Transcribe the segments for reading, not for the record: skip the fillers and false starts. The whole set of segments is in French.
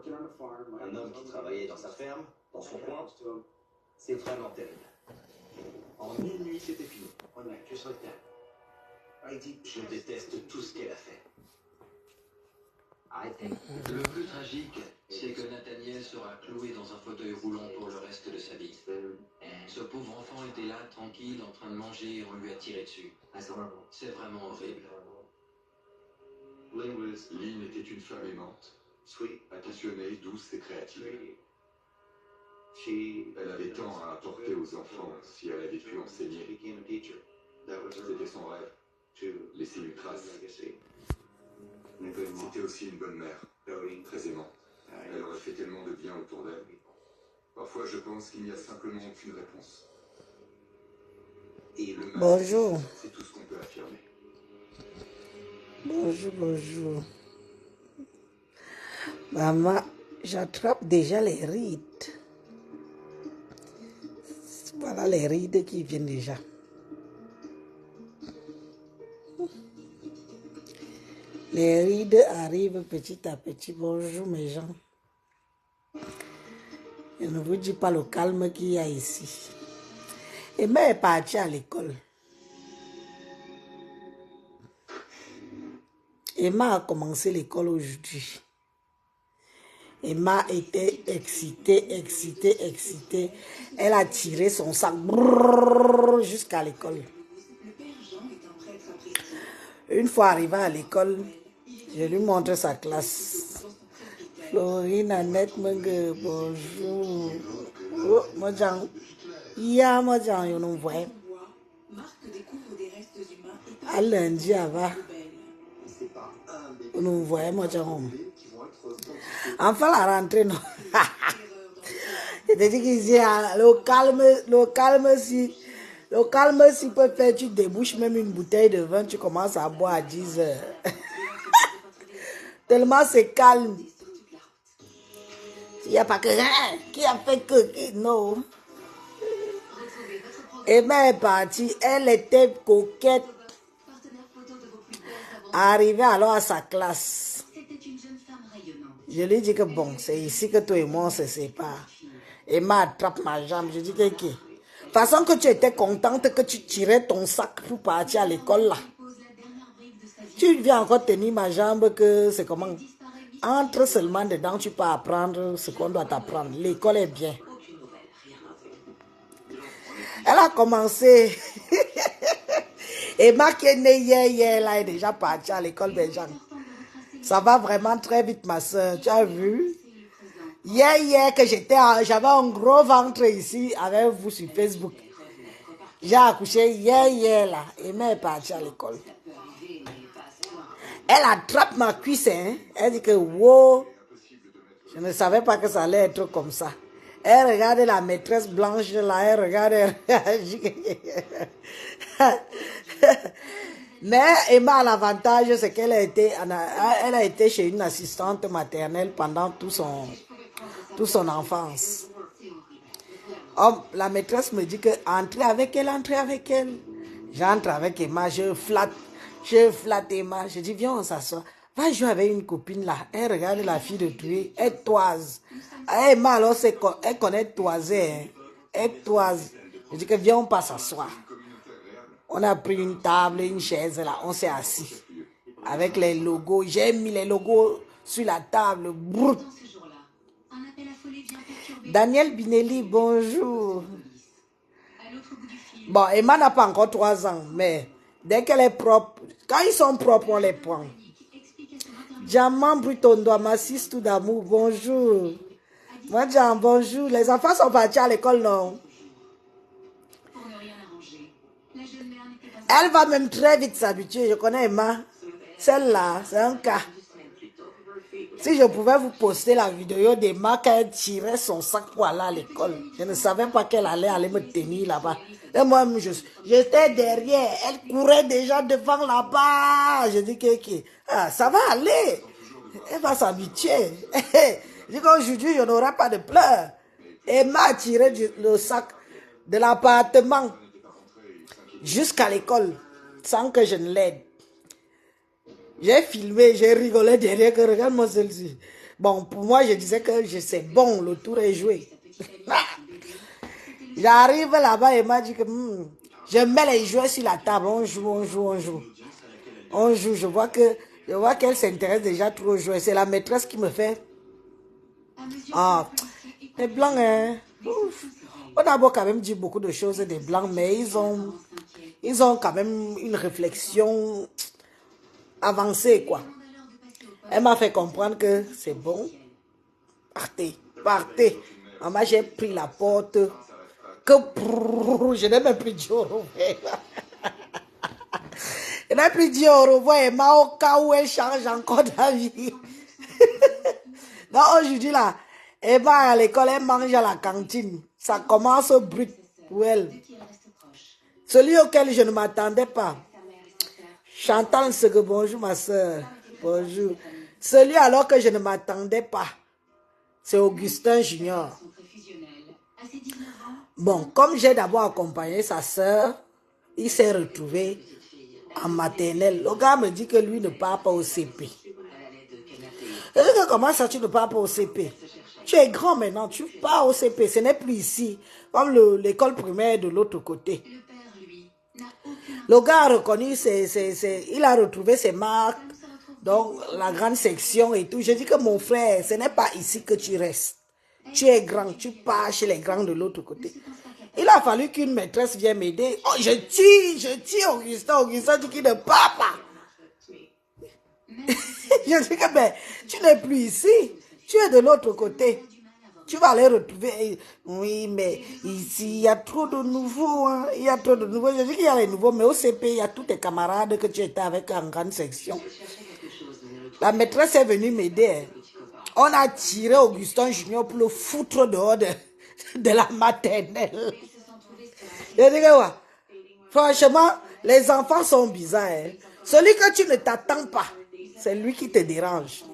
Un homme qui travaillait dans sa ferme, dans son coin, c'est vraiment terrible. En une nuit, c'était fini. Je déteste tout ce qu'elle a fait. Le plus tragique, c'est que Nathaniel sera cloué dans un fauteuil roulant pour le reste de sa vie. Ce pauvre enfant était là, tranquille, en train de manger et on lui a tiré dessus. C'est vraiment horrible. Lynn était une femme aimante, attentionnée, douce et créative. Elle avait tant à apporter aux enfants si elle avait pu enseigner. C'était son rêve, laisser une trace. C'était aussi une bonne mère, très aimante. Elle aurait fait tellement de bien autour d'elle. Parfois, je pense qu'il n'y a simplement aucune réponse. Et le mal, Bonjour. c'est tout ce qu'on peut affirmer. Bonjour, bonjour. Maman, j'attrape déjà les rides. Voilà les rides qui viennent déjà. Les rides arrivent petit à petit. Bonjour mes gens. Je ne vous dis pas le calme qu'il y a ici. Emma est partie à l'école. Emma a commencé l'école aujourd'hui. Emma était excitée. Elle a tiré son sac jusqu'à l'école. Une fois arrivée à l'école, je lui montre sa classe. Florine, Annette, Menge, bonjour. Oh, Mojang. Ya, Mojang, you know what? À lundi, avant. Nous voyons, Mojang. Enfin, la rentrée, non. Je te dis qu'ici, le calme, si peut faire, tu débouches même une bouteille de vin, tu commences à boire à 10 heures. Tellement c'est calme. Il n'y a pas que qui a fait que, non. Emma est partie, elle était coquette. Arrivée alors à sa classe. Je lui dis que bon, c'est ici que toi et moi on se séparent. Emma attrape ma jambe. Je dis que, de toute façon que tu étais contente que tu tirais ton sac pour partir à l'école là. Tu viens encore tenir ma jambe que c'est comment? Entre seulement dedans, tu peux apprendre ce qu'on doit t'apprendre. L'école est bien. Elle a commencé. Emma qui est née hier, là, est déjà partie à l'école des gens. Ça va vraiment très vite, ma soeur. Tu as vu? Hier que j'avais un gros ventre ici avec vous sur Facebook. J'ai accouché hier, là. Emma est partie à l'école. Elle attrape ma cuisse, hein. Elle dit que, wow, je ne savais pas que ça allait être comme ça. Elle regarde la maîtresse blanche, là, elle regarde. Mais Emma a l'avantage, c'est qu'elle a été chez une assistante maternelle pendant toute son enfance. Oh, la maîtresse me dit que entrez avec elle. J'entre avec Emma, je flatte Emma. Je dis, viens, on s'assoit. Va jouer avec une copine là. Elle regarde la fille de Doué, elle toise. Emma, alors, elle connaît toiser. Hein. Elle toise. Je dis que viens, on passe s'asseoir. On a pris une table, une chaise là, on s'est assis. Avec les logos. J'ai mis les logos sur la table. Brrr. Daniel Binelli, bonjour. Bon, Emma n'a pas encore 3 ans, mais dès qu'elle est propre, quand ils sont propres, on les prend. Diamant Brutondo, Massis tout d'amour, bonjour. Moi, Diamant, bonjour. Les enfants sont partis à l'école, non? Elle va même très vite s'habituer. Je connais Emma. Celle-là, c'est un cas. Si je pouvais vous poster la vidéo d'Emma quand elle tirait son sac pour aller à l'école, je ne savais pas qu'elle allait aller me tenir là-bas. Et moi, j'étais derrière. Elle courait déjà devant là-bas. Je dis que ça va aller. Elle va s'habituer. Je dis qu'aujourd'hui, je n'aurai pas de pleurs. Emma a tiré le sac de l'appartement jusqu'à l'école sans que je ne l'aide. J'ai filmé, j'ai rigolé derrière que regarde-moi celle-ci. Bon, pour moi, je disais que c'est bon, le tour est joué. J'arrive là-bas et m'a dit que je mets les jouets sur la table, on joue, on joue, on joue. On joue, je vois qu'elle s'intéresse déjà trop au jouet. C'est la maîtresse qui me fait. Ah, les blancs, hein. Ouf. On a beau quand même dire beaucoup de choses des blancs, mais ils ont quand même une réflexion avancée, quoi. Elle m'a fait comprendre que c'est bon. Partez, partez. Maman, j'ai pris la porte. Je n'ai même plus dit au revoir. Je n'ai plus dit au revoir. Et ma au cas où elle change encore d'avis. Donc aujourd'hui là, elle va à l'école, elle mange à la cantine. Ça commence brut pour elle. Celui auquel je ne m'attendais pas. Chantal Segue, bonjour ma soeur. Bonjour. Celui alors que je ne m'attendais pas. C'est Augustin Junior. Bon, comme j'ai d'abord accompagné sa soeur, il s'est retrouvé en maternelle. Le gars me dit que lui ne part pas au CP. Je dis que comment ça tu ne pars pas au CP? Tu es grand maintenant, tu pars au CP, ce n'est plus ici, comme l'école primaire de l'autre côté. Le gars a reconnu, il a retrouvé ses marques, donc la grande section et tout. Je dis que mon frère, ce n'est pas ici que tu restes. Tu es grand, tu pars chez les grands de l'autre côté. Il a fallu qu'une maîtresse vienne m'aider. Oh, je tue Augustin. Augustin dit qu'il ne part pas. Je dis que ben, tu n'es plus ici. Tu es de l'autre côté. Tu vas aller retrouver. Oui, mais ici, il y a trop de nouveaux. Hein. Il y a trop de nouveaux. Je dis qu'il y a les nouveaux, mais au CP, il y a tous tes camarades que tu étais avec en grande section. La maîtresse est venue m'aider. Hein. On a tiré Augustin Junior pour le foutre dehors de la maternelle. Je dis que ouais. Franchement, les enfants sont bizarres. Hein. Celui que tu ne t'attends pas, c'est lui qui te dérange.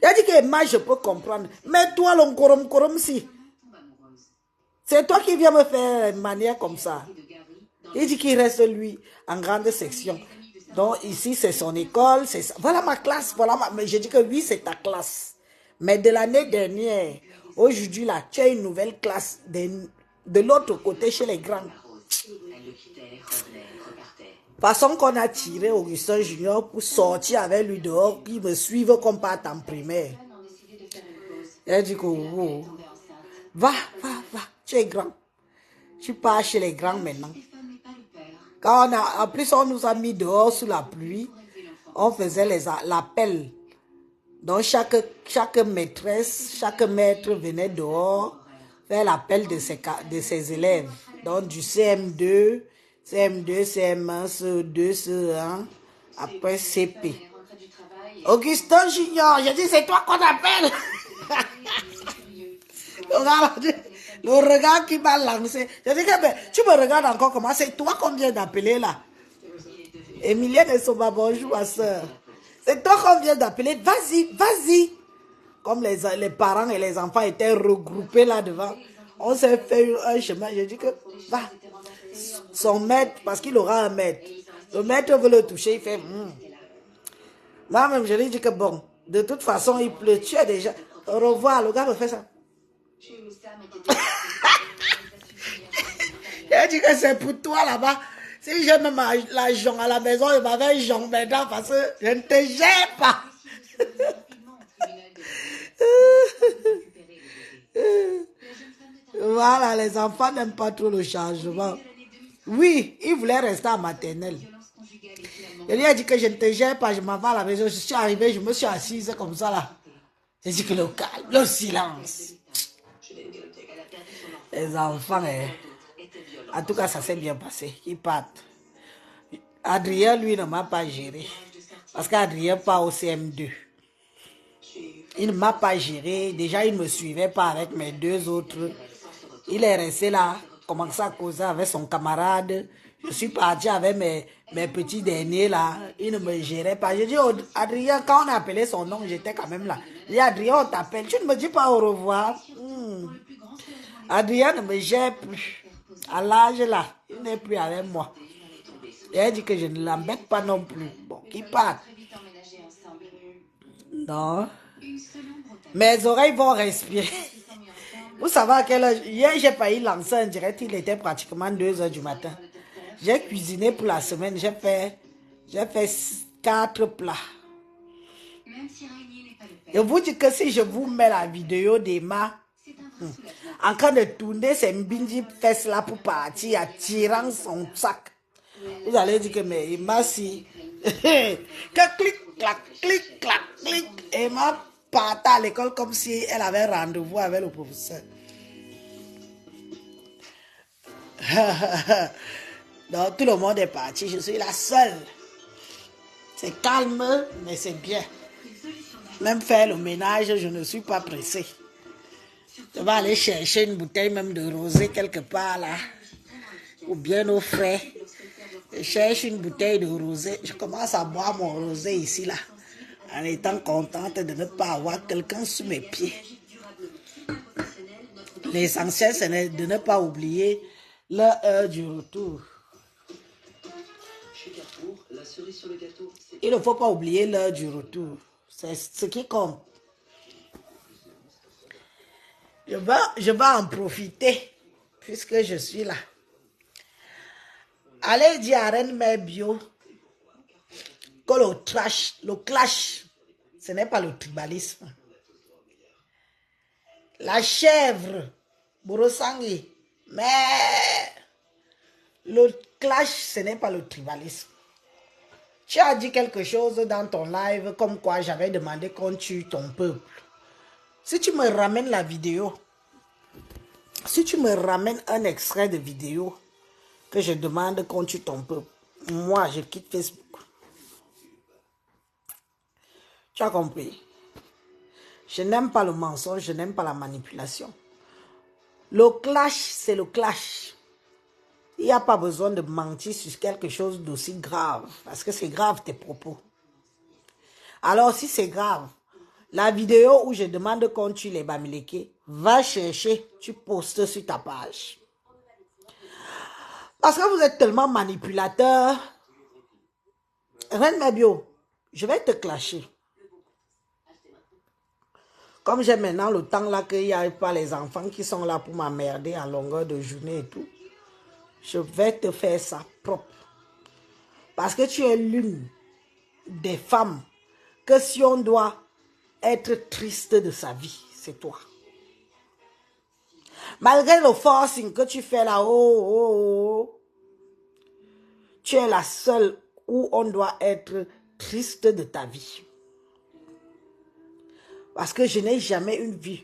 Il a dit que moi, je peux comprendre. Mais toi, l'onkorom si. C'est toi qui viens me faire une manière comme ça. Il dit qu'il reste lui en grande section. Donc ici, c'est son école. Voilà ma classe. Mais je dis que oui, c'est ta classe. Mais de l'année dernière, aujourd'hui, là, tu as une nouvelle classe de l'autre côté chez les grands. Façon qu'on a tiré Augustin Junior pour sortir avec lui dehors, qui me suivent comme part en primaire. Elle dit que oh, va, tu es grand. Tu pars chez les grands maintenant. Quand en plus on nous a mis dehors sous la pluie, on faisait l'appel. Donc chaque maîtresse, chaque maître venait dehors faire l'appel de ses élèves. Donc du CM2, CM1, CE2, CE1, après CP. Augustin Junior, je dis c'est toi qu'on appelle. Le regard qui m'a lancé. Je dis que ben, tu me regardes encore comment c'est toi qu'on vient d'appeler là. Emilienne et Soba, bonjour ma soeur. C'est toi qu'on vient d'appeler. Vas-y. Comme les parents et les enfants étaient regroupés là devant, on s'est fait un chemin. Je dis que va. Son maître, parce qu'il aura un maître. Le maître veut le toucher, il fait Moi-même, je lui dis que bon, de toute façon, il pleut. Tu es déjà. Au revoir, le gars me fait ça. Il dit que c'est pour toi là-bas. Si j'ai même la jonc à la maison, il m'avait jonc maintenant parce que je ne te gère pas. Voilà, les enfants n'aiment pas trop le changement. Oui, il voulait rester en maternelle. Il lui a dit que je ne te gère pas, je m'en vais à la maison. Je suis arrivée, je me suis assise comme ça là. J'ai dit que le calme, le silence. Les enfants, en tout cas, ça s'est bien passé. Ils partent. Adrien, lui, ne m'a pas géré. Parce qu'Adrien part au CM2. Il ne m'a pas géré. Déjà, il ne me suivait pas avec mes deux autres. Il est resté là, commençait à causer avec son camarade. Je suis parti avec mes petits derniers là. Il ne me gérait pas. J'ai dit, oh, Adrien, quand on a appelé son nom, j'étais quand même là. J'ai dit, Adrien, on t'appelle. Tu ne me dis pas au revoir. Adrien ne me gère plus. À l'âge là, il n'est plus avec moi. Et elle dit que je ne l'embête pas non plus. Bon, qu'il parte. Non. Mes oreilles vont respirer. Vous savez à quelle heure? Hier, j'ai failli lancer un direct. Il était pratiquement 2 heures du matin. J'ai cuisiné pour la semaine. J'ai fait 4 plats. Je vous dis que si je vous mets la vidéo d'Emma en train de tourner ses mbinji fesses là pour partir, attirant son sac, vous allez dire que mais Emma si que clic clac clic clac clic, Emma partait à l'école comme si elle avait rendez-vous avec le professeur. Donc tout le monde est parti, je suis la seule. C'est calme mais c'est bien. Même faire le ménage, je ne suis pas pressée. Je vais aller chercher une bouteille même de rosé quelque part là. Ou bien au frais. Je cherche une bouteille de rosé. Je commence à boire mon rosé ici là. En étant contente de ne pas avoir quelqu'un sous mes pieds. L'essentiel c'est de ne pas oublier l'heure du retour. Il ne faut pas oublier l'heure du retour. C'est ce qui compte. Je vais en profiter puisque je suis là. Allez dire à Reine Mère Bio que le clash, ce n'est pas le tribalisme. La chèvre, Borosangi, mais le clash, ce n'est pas le tribalisme. Tu as dit quelque chose dans ton live comme quoi j'avais demandé qu'on tue ton peuple. Si tu me ramènes la vidéo, si tu me ramènes un extrait de vidéo que je demande qu'on tue ton peuple, moi je quitte Facebook. Tu as compris? Je n'aime pas le mensonge, je n'aime pas la manipulation. Le clash, c'est le clash. Il n'y a pas besoin de mentir sur quelque chose d'aussi grave. Parce que c'est grave tes propos. Alors si c'est grave, la vidéo où je demande qu'on tue les Bamileke, va chercher, tu postes sur ta page. Parce que vous êtes tellement manipulateur. Reine Mabio, je vais te clasher. Comme j'ai maintenant le temps là qu'il n'y a pas les enfants qui sont là pour m'emmerder en longueur de journée et tout. Je vais te faire ça propre. Parce que tu es l'une des femmes que si on doit être triste de sa vie, c'est toi. Malgré le forcing que tu fais là, tu es la seule où on doit être triste de ta vie. Parce que je n'ai jamais vu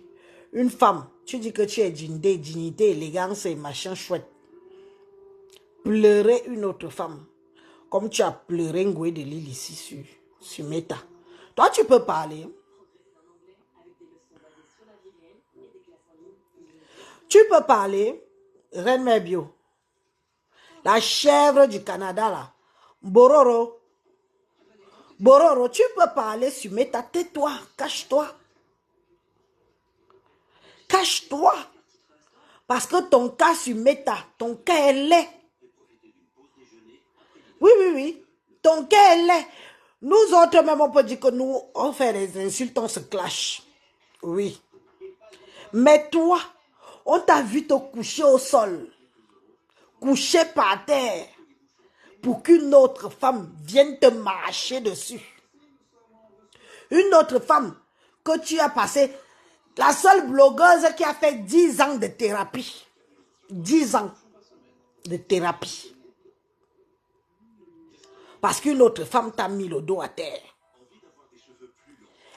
une femme, tu dis que tu es dignité, élégance et machin chouette. Pleurer une autre femme, comme tu as pleuré Ngoué de Lille ici sur Meta. Toi, tu peux parler. Tu peux parler, Reine Mère Bio. La chèvre du Canada, là. Bororo. Bororo, tu peux parler sur Meta. Tais-toi, cache-toi. Cache-toi. Parce que ton cas sur Meta, ton cas est laid. Oui. Ton cas est laid. Nous autres, même, on peut dire que nous, on fait des insultes, on se clash. Oui. Mais toi, on t'a vu te coucher au sol. Coucher par terre. Pour qu'une autre femme vienne te marcher dessus. Une autre femme que tu as passé. La seule blogueuse qui a fait 10 ans de thérapie. 10 ans de thérapie. Parce qu'une autre femme t'a mis le dos à terre.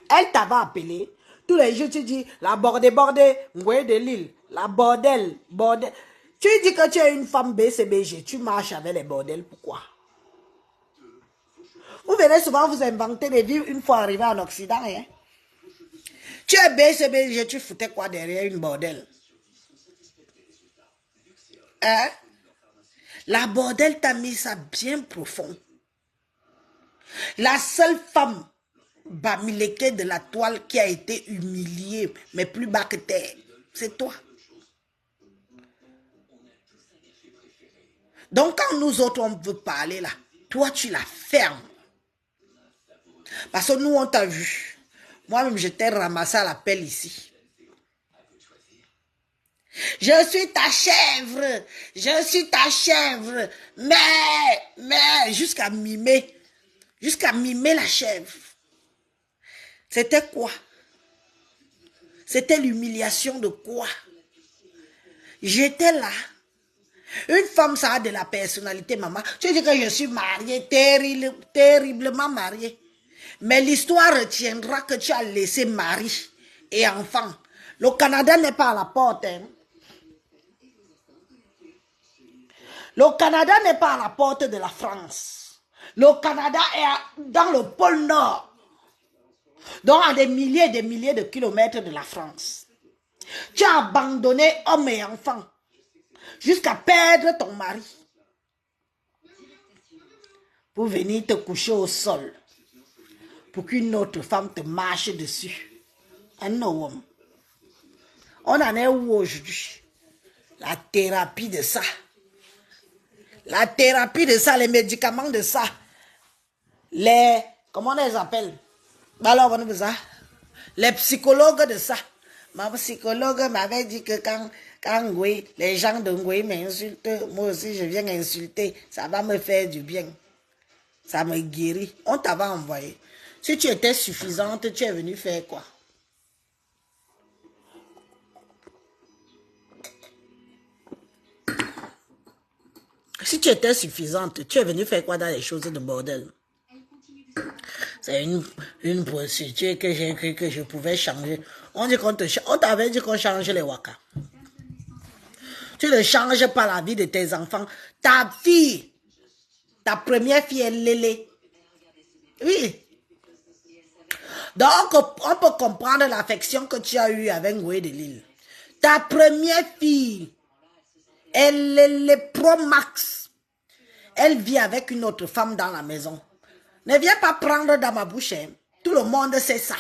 Elle t'avait appelé. Tous les jours, tu dis, la bordée, Ngoué de Lille, la bordel. Tu dis que tu es une femme BCBG, tu marches avec les bordels, pourquoi? Vous venez souvent vous inventer des vies une fois arrivé en Occident. Hein? Tu es BCBG, tu foutais quoi derrière une bordel? Hein? La bordel t'a mis ça bien profond. La seule femme Bamileke de la toile qui a été humiliée, mais plus bas que terre, c'est toi. Donc quand nous autres on veut parler là, toi tu la fermes. Parce que nous on t'a vu. Moi-même, je t'ai ramassé à la pelle ici. Je suis ta chèvre. Je suis ta chèvre. Mais, jusqu'à mimer la chèvre. C'était quoi? C'était l'humiliation de quoi? J'étais là. Une femme, ça a de la personnalité, maman. Tu dis que je suis mariée, terriblement mariée. Mais l'histoire retiendra que tu as laissé mari et enfant. Le Canada n'est pas à la porte. Hein. Le Canada n'est pas à la porte de la France. Le Canada est dans le pôle Nord. Donc à des milliers et des milliers de kilomètres de la France. Tu as abandonné hommes et enfants jusqu'à perdre ton mari pour venir te coucher au sol pour qu'une autre femme te marche dessus. Un homme. On en est où aujourd'hui? La thérapie de ça. La thérapie de ça, les médicaments de ça. Comment on les appelle? Alors, on ça. Les psychologues de ça. Ma psychologue m'avait dit que quand les gens de Ngoué m'insultent, moi aussi je viens insulter. Ça va me faire du bien. Ça me guérit. On t'avait envoyé. Si tu étais suffisante, tu es venu faire quoi? Si tu étais suffisante, tu es venu faire quoi dans les choses de bordel? C'est une procédure que j'ai cru que je pouvais changer. On t'avait dit qu'on change les wakas. Tu ne changes pas la vie de tes enfants. Ta fille, ta première fille est Lélé. Oui. Donc, on peut comprendre l'affection que tu as eue avec Ngoué de Lille. Ta première fille, elle est Pro Max. Elle vit avec une autre femme dans la maison. Ne viens pas prendre dans ma bouche. Hein. Tout le monde sait ça.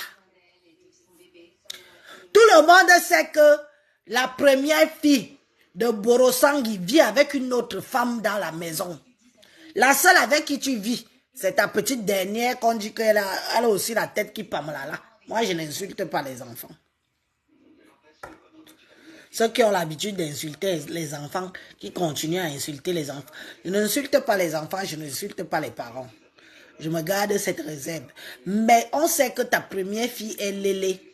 Tout le monde sait que la première fille de Borosangui vit avec une autre femme dans la maison. La seule avec qui tu vis, c'est ta petite dernière qu'on dit qu'elle a aussi la tête qui pamela. Moi, je n'insulte pas les enfants. Ceux qui ont l'habitude d'insulter les enfants, qui continuent à insulter les enfants. Je n'insulte pas les enfants, je n'insulte pas les parents. Je me garde cette réserve. Mais on sait que ta première fille est Lélé.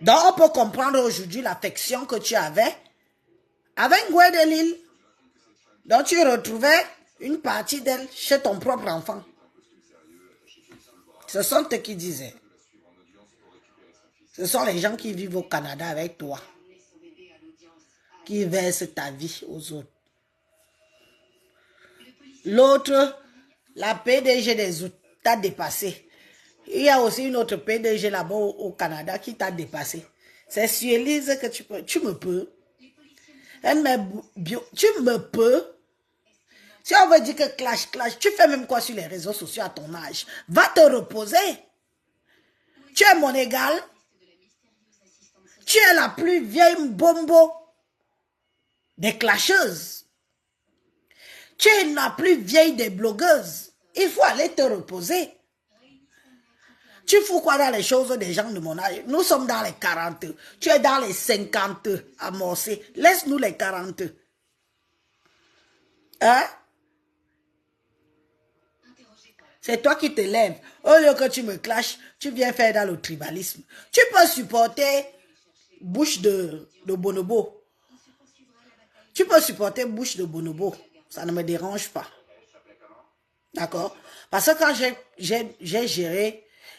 Donc on peut comprendre aujourd'hui l'affection que tu avais avec Ngoué de Lille. Donc tu retrouvais une partie d'elle chez ton propre enfant. Ce sont eux qui disaient. Ce sont les gens qui vivent au Canada avec toi, qui versent ta vie aux autres. L'autre, la PDG des autres, t'a dépassé. Il y a aussi une autre PDG là-bas au Canada qui t'a dépassé. C'est Suélise que tu me peux. Tu me peux. Si on veut dire que clash, tu fais même quoi sur les réseaux sociaux à ton âge? Va te reposer. Tu es mon égal. Tu es la plus vieille bombo des clasheuses. Tu es la plus vieille des blogueuses. Il faut aller te reposer. Tu fous quoi dans les choses des gens de mon âge? Nous sommes dans les 40. Tu es dans les 50 amorcés. Laisse-nous les 40. Hein? C'est toi qui te lèves. Au lieu que tu me clashes, tu viens faire dans le tribalisme. Tu peux supporter Bouche de Bonobo. Tu peux supporter Bouche de Bonobo. Ça ne me dérange pas. D'accord? Parce que quand j'ai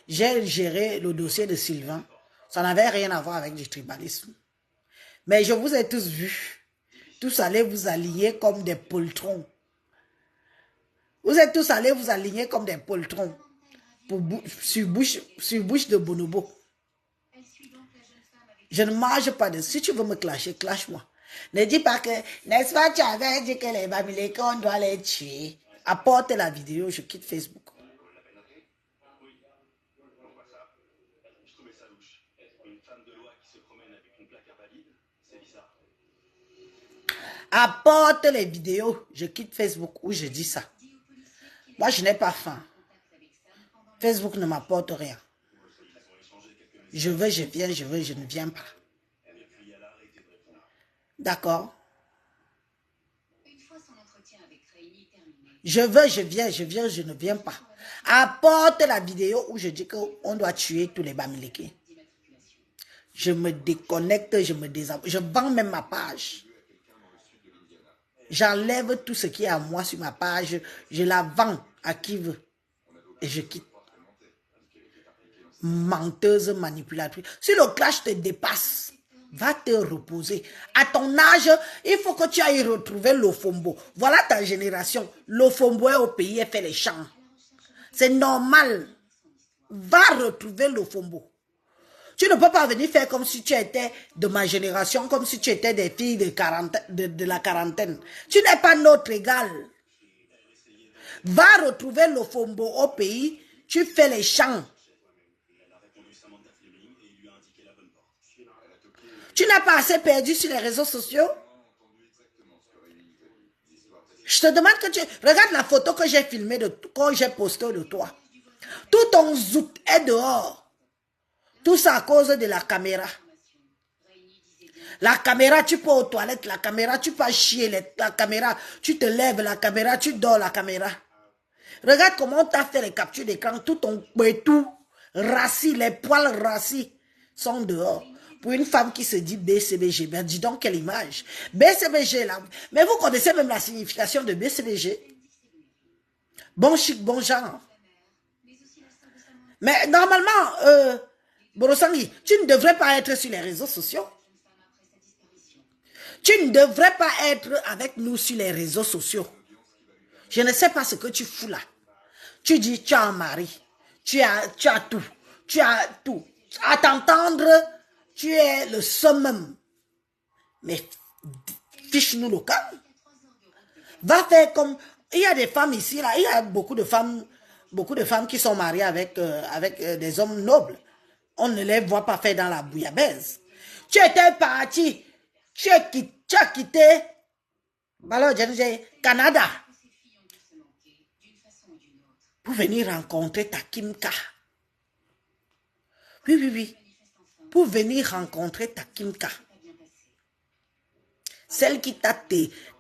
géré le dossier de Sylvain, ça n'avait rien à voir avec du tribalisme. Mais je vous ai tous vus. Tous allés vous aligner comme des poltrons. Vous êtes tous allés vous aligner comme des poltrons sur bouche de Bonobo. Je ne mange pas de... Si tu veux me clasher, clash-moi. Ne dis pas que... N'est-ce pas, tu avais dit que les Bamileke, on doit les tuer. Apporte la vidéo, je quitte Facebook. Apporte les vidéos, je quitte Facebook où je dis ça. Moi, je n'ai pas faim. Facebook ne m'apporte rien. Je veux, je viens, je veux, je ne viens pas. D'accord? Je veux, je viens, je ne viens pas. Apporte la vidéo où je dis qu'on doit tuer tous les Bamileke. Je me déconnecte, je me désabonne. Je vends même ma page. J'enlève tout ce qui est à moi sur ma page. Je la vends à qui veut. Et je quitte. Menteuse, manipulatrice. Si le clash te dépasse, va te reposer. À ton âge, il faut que tu ailles retrouver l'Ofombo. Voilà ta génération. L'Ofombo est au pays et fait les champs. C'est normal. Va retrouver l'Ofombo. Tu ne peux pas venir faire comme si tu étais de ma génération, comme si tu étais des filles de la quarantaine. Tu n'es pas notre égal. Va retrouver l'Ofombo au pays. Tu fais les champs. Tu n'as pas assez perdu sur les réseaux sociaux? Je te demande que tu... Regarde la photo que j'ai filmée, quand j'ai posté de toi. Tout ton zout est dehors. Tout ça à cause de la caméra. La caméra, tu peux aux toilettes, la caméra, tu peux chier, la caméra, tu te lèves, la caméra, tu dors, la caméra. Regarde comment on t'a fait les captures d'écran, tout ton tout rassis, les poils rassis sont dehors. Pour une femme qui se dit BCBG, ben dis donc quelle image. BCBG là. Mais vous connaissez même la signification de BCBG. Bon chic, bon genre. Mais normalement, Borosangi, tu ne devrais pas être sur les réseaux sociaux. Tu ne devrais pas être avec nous sur les réseaux sociaux. Je ne sais pas ce que tu fous là. Tu dis, tu as un mari. Tu as tout. Tu as tout. À t'entendre, tu es le summum. Mais fiche-nous le camp. Va faire comme... Il y a des femmes ici, là. Il y a beaucoup de femmes qui sont mariées avec des hommes nobles. On ne les voit pas faire dans la bouillabaisse. Tu étais parti. Tu as quitté Canada pour venir rencontrer ta Kimka. Oui. Pour venir rencontrer ta Kimka. Celle qui t'a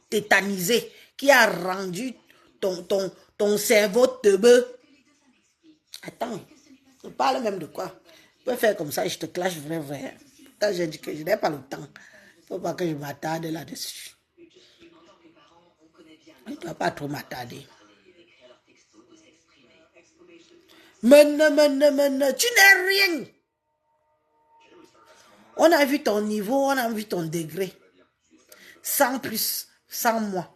tétanisé, qui a rendu ton cerveau teubeux. Attends, je parle même de quoi? Tu peux faire comme ça et je te clash vrai. Quand j'ai dit que je n'ai pas le temps. Il ne faut pas que je m'attarde là-dessus. Je ne dois pas trop m'attarder. Mais tu n'es rien. On a vu ton niveau, on a vu ton degré. Sans plus, sans moi.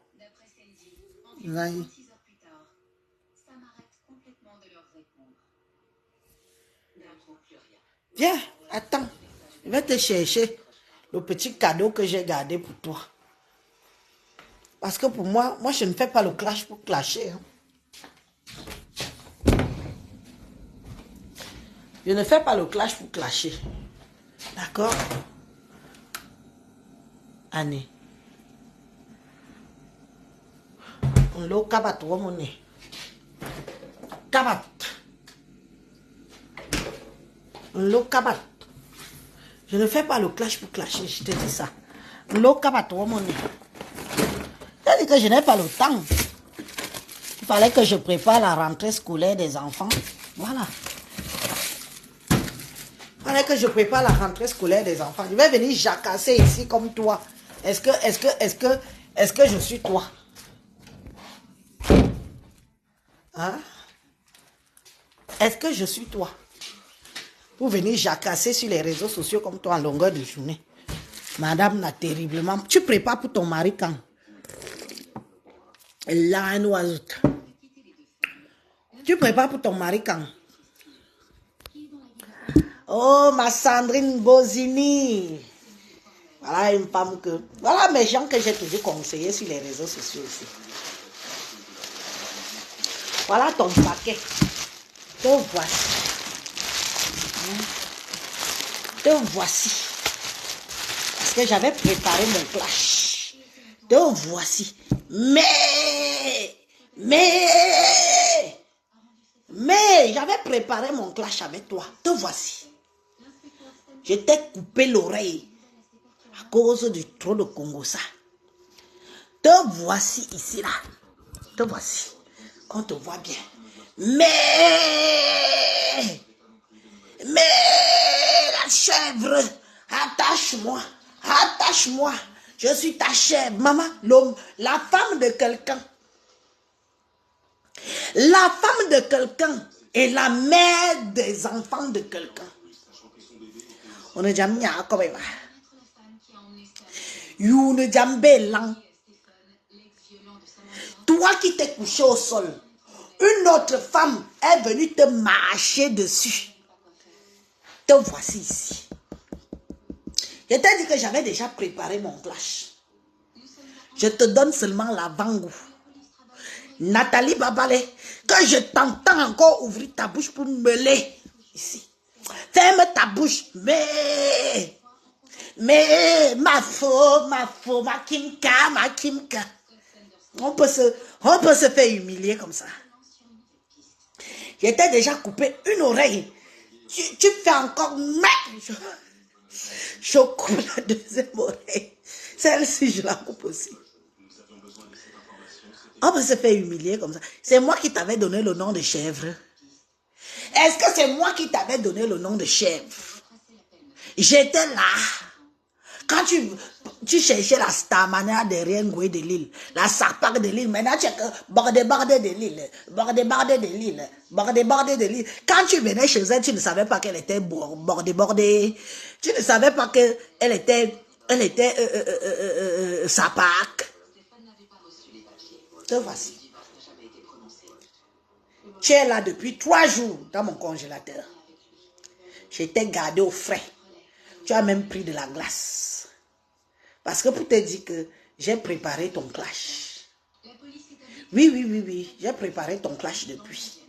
Viens, attends. Je vais te chercher le petit cadeau que j'ai gardé pour toi. Parce que pour moi, je ne fais pas le clash pour clasher. Hein. Je ne fais pas le clash pour clasher. D'accord? Annie. On l'a kabat, mon nez. Kabat. On l'a kabat. Je ne fais pas le clash pour clasher, je te dis ça. On l'a kabat, mon nez. Je dis que je n'ai pas le temps. Il fallait que je prépare la rentrée scolaire des enfants. Voilà. Il fallait que je prépare la rentrée scolaire des enfants. Je vais venir jacasser ici comme toi. Est-ce que je suis toi? Hein? Est-ce que je suis toi? Pour venir jacasser sur les réseaux sociaux comme toi en longueur de journée. Madame n'a terriblement... Tu prépares pour ton mari quand? Là, un oiseau. Tu prépares pour ton mari quand? Oh, ma Sandrine Bozini. Voilà une femme que... Voilà mes gens que j'ai toujours conseillés sur les réseaux sociaux ici. Voilà ton paquet. Te voici. Te voici. Parce que j'avais préparé mon clash. Te voici. Mais j'avais préparé mon clash avec toi. Te voici. Je t'ai coupé l'oreille à cause du trop de Congo, ça. Te voici ici, là. Te voici. On te voit bien. Mais la chèvre, attache-moi. Attache-moi. Je suis ta chèvre. Maman, l'homme, la femme de quelqu'un. La femme de quelqu'un est la mère des enfants de quelqu'un. On est jamais à quoi même. You ne jamais lang. Toi qui t'es couché au sol, une autre femme est venue te marcher dessus. Te voici ici. Je t'ai dit que j'avais déjà préparé mon clash. Je te donne seulement l'avant-goût. Nathalie Babale, que je t'entends encore ouvrir ta bouche pour meuler ici. Ferme ta bouche. Mais ma Kimka. On peut se faire humilier comme ça. J'étais déjà coupé une oreille. Tu fais encore je coupe la deuxième oreille. Celle-ci, je la coupe aussi. On peut se faire humilier comme ça. C'est moi qui t'avais donné le nom de chèvre. Est-ce que c'est moi qui t'avais donné le nom de chèvre? J'étais là. Quand tu cherchais la stamana derrière Ngoué de Lille, la sarpac de Lille, maintenant tu es que bordé de Lille, bordé de Lille. Quand tu venais chez elle, tu ne savais pas qu'elle était bordée. Tu ne savais pas qu'elle était sarpac. Te voici. Tu es là depuis 3 jours dans mon congélateur. Je t'ai gardé au frais. Tu as même pris de la glace. Parce que pour te dire que j'ai préparé ton clash. Oui. J'ai préparé ton clash depuis.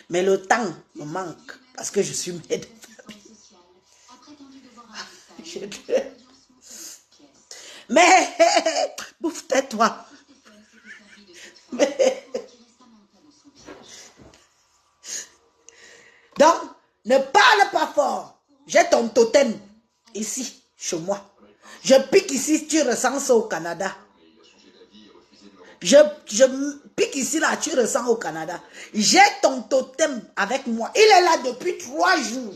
Mais le temps me manque. Parce que je suis mère de famille. Mais, bouffe tais-toi. Donc, ne parle pas fort. J'ai ton totem ici, chez moi. Je pique ici, tu ressens ça au Canada. Je pique ici, là, tu ressens au Canada. J'ai ton totem avec moi. Il est là depuis 3 jours.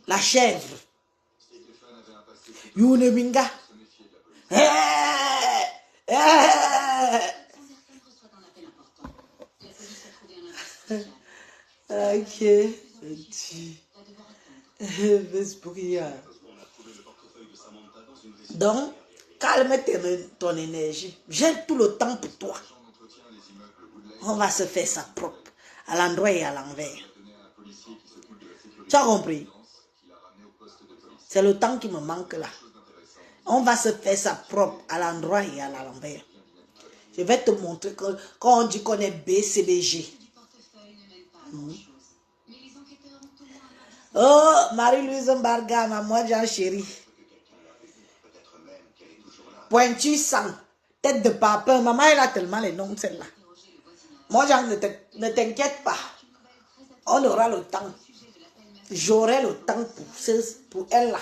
La chèvre. Youneminga. Ok. Donc, calme ton énergie. J'ai tout le temps pour toi. On va se faire ça propre. À l'endroit et à l'envers. Tu as compris? C'est le temps qui me manque là. On va se faire ça propre à l'endroit et à l'envers. Je vais te montrer que quand on dit qu'on est BCBG. Oh, Marie-Louise Mbarga, maman Jean chérie. Pointu sang, tête de papin. Maman, elle a tellement les noms, celle-là. Moi, Jean, ne t'inquiète pas. On aura le temps. J'aurai le temps pour elle, là.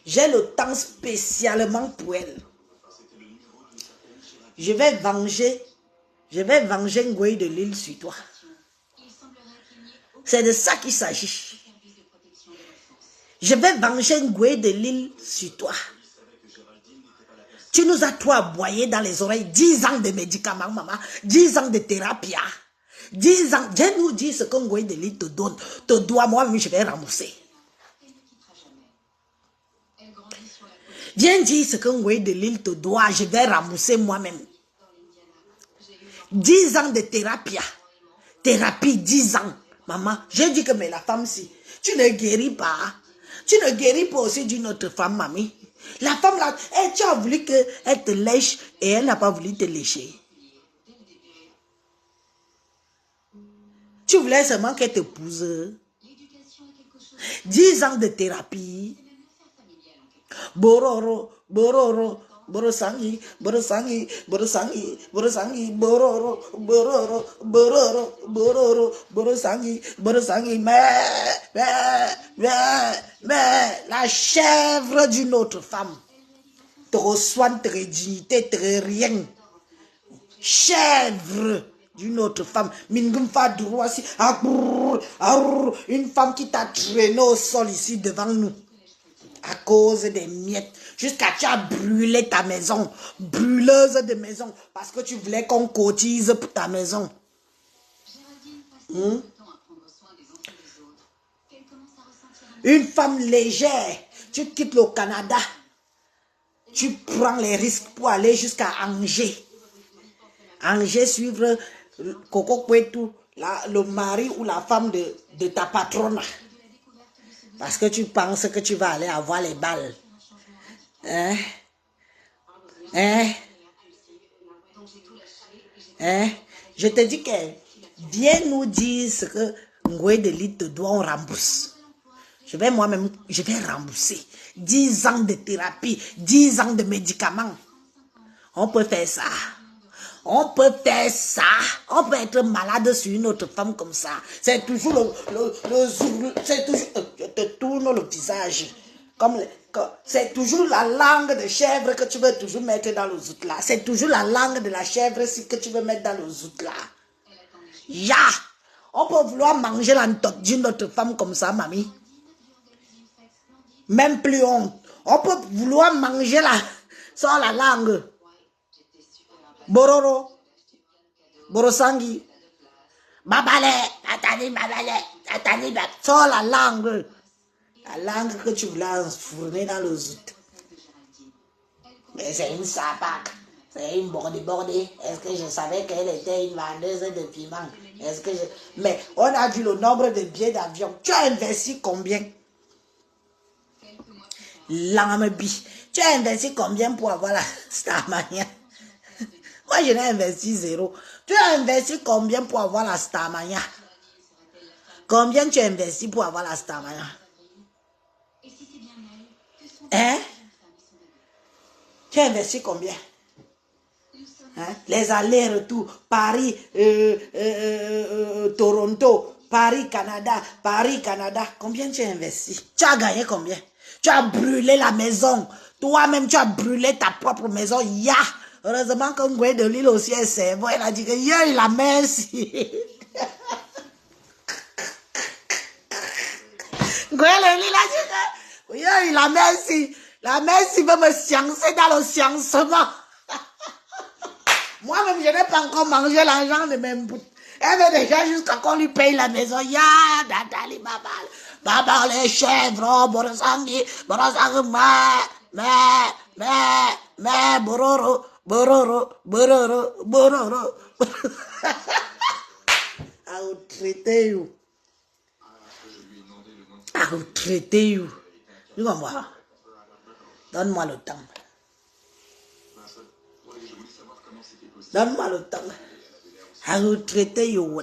J'ai le temps spécialement pour elle. Je vais venger Ngoué de Lille sur toi. C'est de ça qu'il s'agit. Je vais venger Ngoué de Lille sur toi. Tu nous as toi aboyé dans les oreilles 10 ans de médicaments, maman. 10 ans de thérapie. 10 ans. Viens nous dire ce que Ngoué de Lille te donne. Te doit, moi-même, je vais rembourser. Viens dire ce que Ngoué de Lille te doit. Je vais rembourser moi-même. 10 ans de thérapie. Thérapie, 10 ans. Maman, j'ai dit que mais la femme, si tu ne guéris pas, tu ne guéris pas aussi d'une autre femme, mamie. La femme là, tu as voulu qu'elle te lèche et elle n'a pas voulu te lécher. Tu voulais seulement qu'elle t'épouse. 10 ans de thérapie. Bororo, Borosangi, Borosangi, Borosangi, Borosangi, Bororo, Bororo, Bororo, Bororo, Borosangi, Borosangi, mais, la chèvre d'une autre femme te reçoit, te dignité, te rien. Chèvre d'une autre femme, une femme qui t'a traîné au sol ici devant nous à cause des miettes, jusqu'à tu as brûlé ta maison, brûleuse de maison, parce que tu voulais qu'on cotise pour ta maison. Une femme légère, tu quittes le Canada, tu prends les risques pour aller jusqu'à Angers. Angers, suivre Coco Kwetu, le mari ou la femme de ta patronne. Parce que tu penses que tu vas aller avoir les balles. Hein? Je te dis que viens nous dire ce que Ngoué de Lille te doit, on rembourse. Je vais rembourser. 10 ans de thérapie, 10 ans de médicaments. On peut faire ça. On peut faire ça. On peut être malade sur une autre femme comme ça. C'est toujours c'est toujours, je te tourne le visage. C'est toujours la langue de chèvre que tu veux toujours mettre dans le zout là. C'est toujours la langue de la chèvre que tu veux mettre dans le zout là. Ya! On peut vouloir manger l'entote d'une autre femme comme ça, mamie. Même plus honte. On peut vouloir manger sans la langue. Bororo, Borosangi, Babale, Atani, sans la langue. La langue que tu voulais enfourner dans le zout. Mais c'est une sapac. C'est une bordée. Est-ce que je savais qu'elle était une vendeuse de piment? Mais on a vu le nombre de billets d'avion. Tu as investi combien? L'ambi. Tu as investi combien pour avoir la Starmania? Moi, je n'ai investi 0. Tu as investi combien pour avoir la Starmania? Combien tu as investi pour avoir la Starmania? Hein? Tu as investi combien? Hein? Les allers-retours, Paris, Toronto, Paris, Canada. Combien tu as investi? Tu as gagné combien? Tu as brûlé la maison. Toi-même, tu as brûlé ta propre maison. Ya! Heureusement que Ngoué de Lille aussi est cerveau. Elle a dit que il a merci. Ngoué de Lille a dit que il a merci. La merci veut me sciencer dans le sciencement. Moi-même, je n'ai pas encore mangé l'argent de mes bouts. Elle veut déjà jusqu'à qu'on lui paye la maison. Ya, Nathalie Babal. Babal les chèvres, Borosangi, mais, Bororo. I will traiter you. Tu vas voir. Donne-moi le temps. Donne-moi le temps. I will traiter you.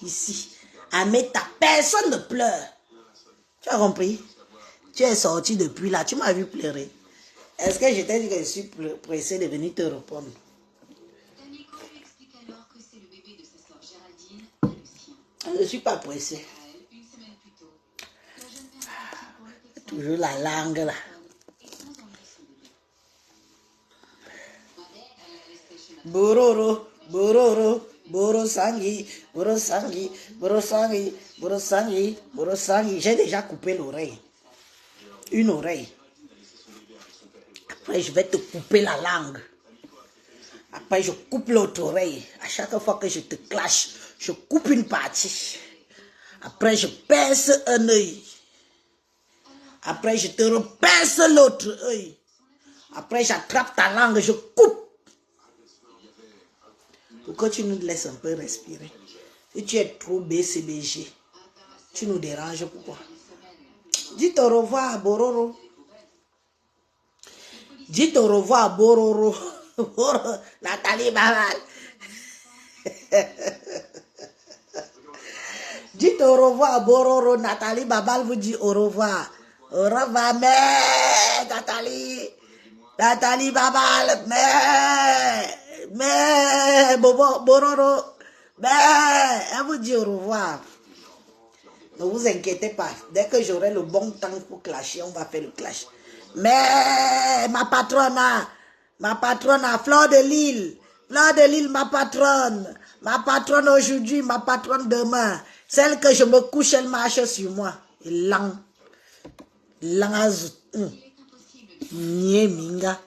Ici. Ameta, personne ne pleure. Tu as compris? Tu es sorti depuis là. Tu m'as vu pleurer. Est-ce que je t'ai dit que je suis pressé de venir te répondre? Je ne suis pas pressé. Toujours la langue là. Bororo, Borosangi. J'ai déjà coupé l'oreille. Une oreille. Après, je vais te couper la langue. Après, je coupe l'autre oreille. À chaque fois que je te clash, je coupe une partie. Après, je perce un œil. Après, je te reperce l'autre œil. Après, j'attrape ta langue, je coupe. Pourquoi tu nous laisses un peu respirer? Si tu es trop BCBG, tu nous déranges, pourquoi? Dites au revoir à Bororo. Dites au revoir à Bororo. Nathalie Babal. Dites au revoir à Bororo. Nathalie Babal vous dit au revoir. Au revoir, mais Nathalie. Nathalie Babal, mais, Bororo, mais, elle vous dit au revoir. Ne vous inquiétez pas, dès que j'aurai le bon temps pour clasher, on va faire le clash. Mais, ma patronne, Fleur de Lille, ma patronne aujourd'hui, ma patronne demain, celle que je me couche, elle marche sur moi. Lang, Lang, Minga.